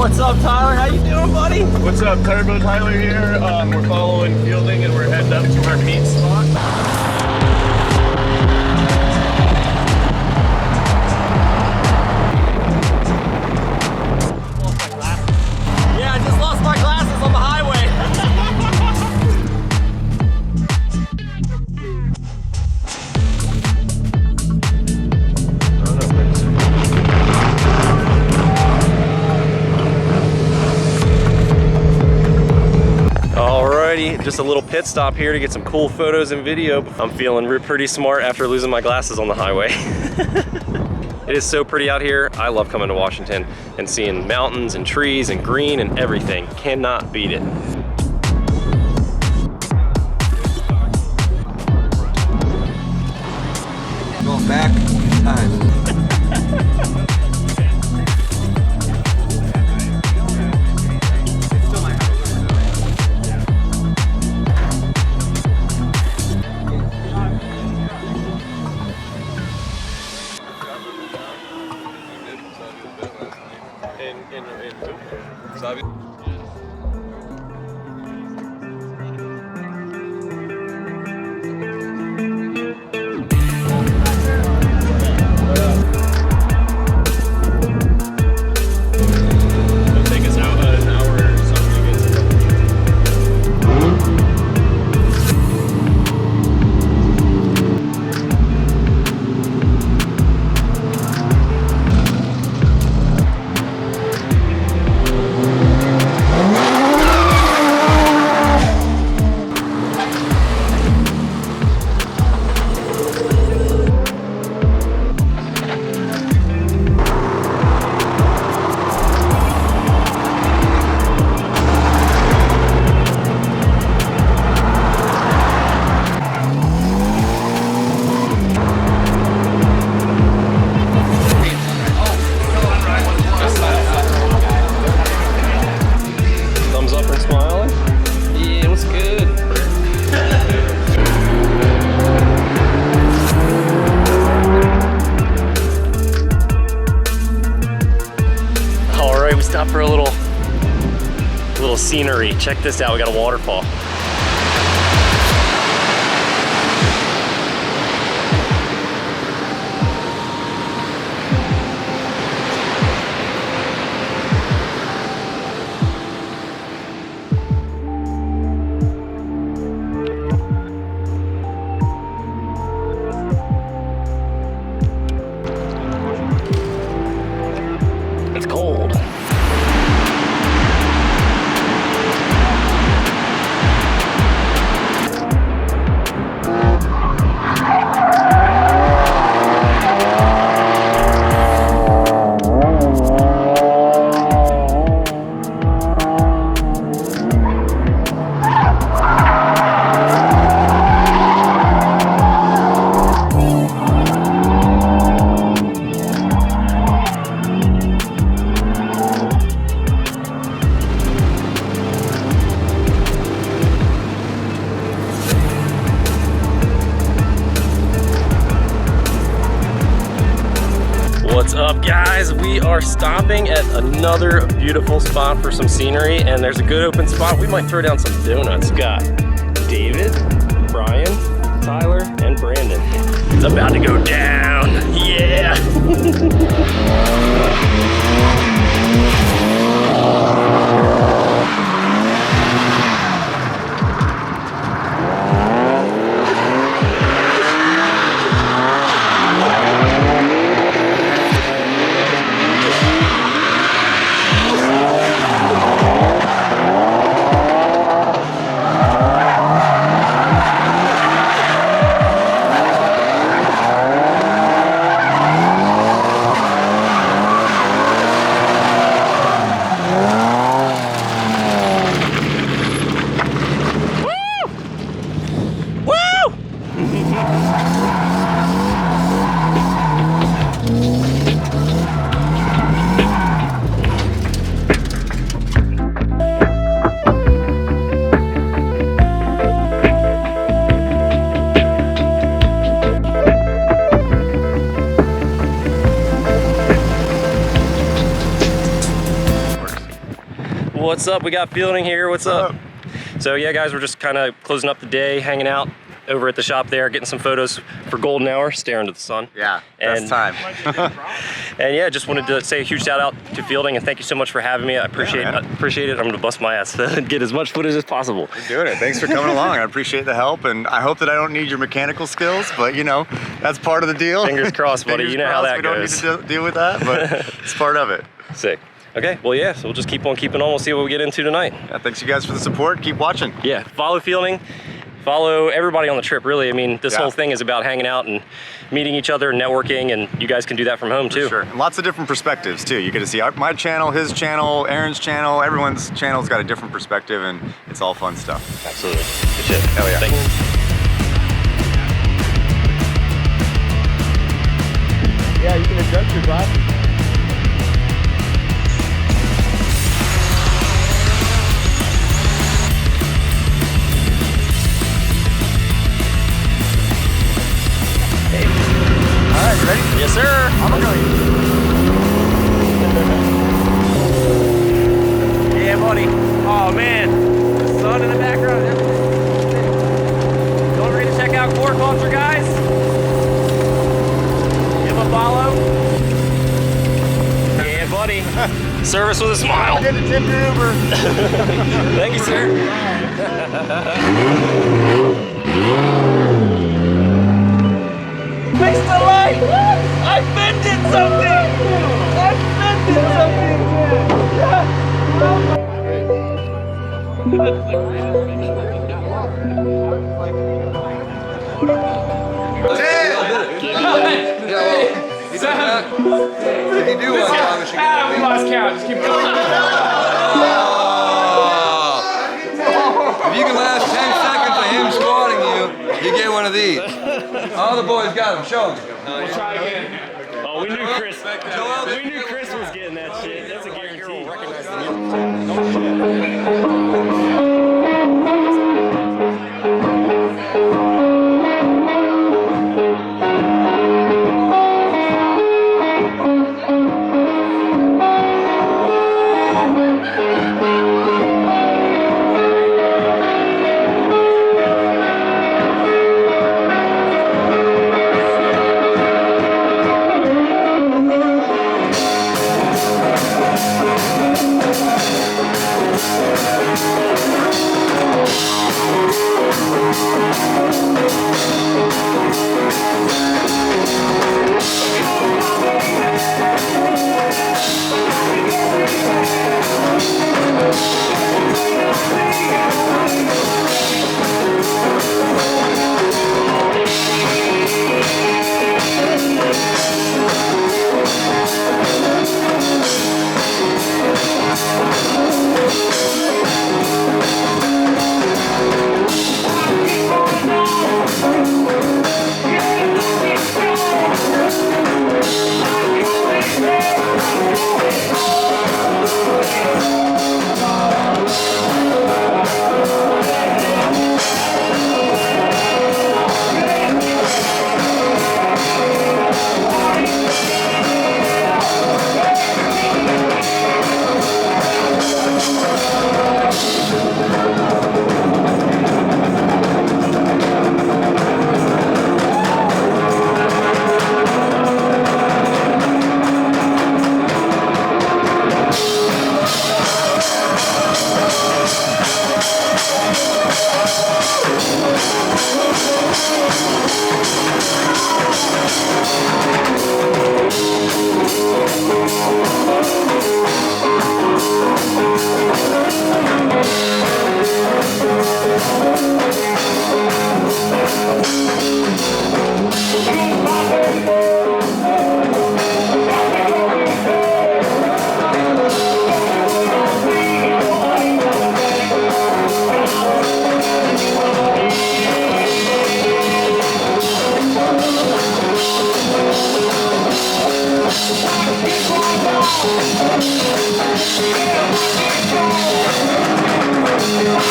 What's up, Tyler? How you doing, buddy? What's up, Turbo Tyler here. We're following fielding and we're heading up to our meet spot. Yeah, I just lost my glasses on the highway. Alrighty, just a little pit stop here to get some cool photos and video. I'm feeling pretty smart after losing my glasses on the highway. It is so pretty out here. I love coming to Washington and seeing mountains and trees and green and everything. Cannot beat it. Going back in time. Stop for a little scenery. Check this out, we got a waterfall. It's cold. What's up, guys? We are stopping at another beautiful spot for some scenery, and there's a good open spot. We might throw down some donuts. Got David, Brian, Tyler, and Brandon. It's about to go down. Yeah! What's up? We got Fielding here. What's up? So yeah, guys, we're just kind of closing up the day, hanging out over at the shop there, getting some photos for golden hour, staring to the sun. Yeah, best time. And yeah, just wanted to say a huge shout out to Fielding and thank you so much for having me. I appreciate it. I'm gonna bust my ass and get as much footage as possible. You're doing it. Thanks for coming along. I appreciate the help, and I hope that I don't need your mechanical skills, but you know, that's part of the deal. Fingers crossed, buddy. You know how that goes. We goes. don't need to deal with that, but it's part of it. Sick. Okay, well yeah, so we'll just keep on keeping on. We'll see what we get into tonight. Yeah, thanks you guys for the support. Keep watching. Yeah, follow Fielding. Follow everybody on the trip, really. I mean, this whole thing is about hanging out and meeting each other and networking, and you guys can do that from home too. Sure, and lots of different perspectives too. You get to see my channel, his channel, Aaron's channel. Everyone's channel's got a different perspective, and it's all fun stuff. Absolutely. Good shit. Hell yeah. Thank you. Yeah, you can adjust your glasses. Alright, you ready? Yes, sir. I'm gonna go. Yeah, buddy. Oh man, the sun in the background. Don't forget to check out Core Culture, guys. Give them a follow. Yeah, buddy. Service with a smile. Get a tip your Uber. Thank you, sir. Fix the light! I invented something! I invented If you do want to, we lost count. Just keep going. If you can last 10 seconds of him squatting you, you get one of these. All the boys got them. Show them. We'll try again. Oh, we knew Chris. We knew Chris was getting that shit. That's a guarantee. Recognize the We'll be right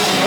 back.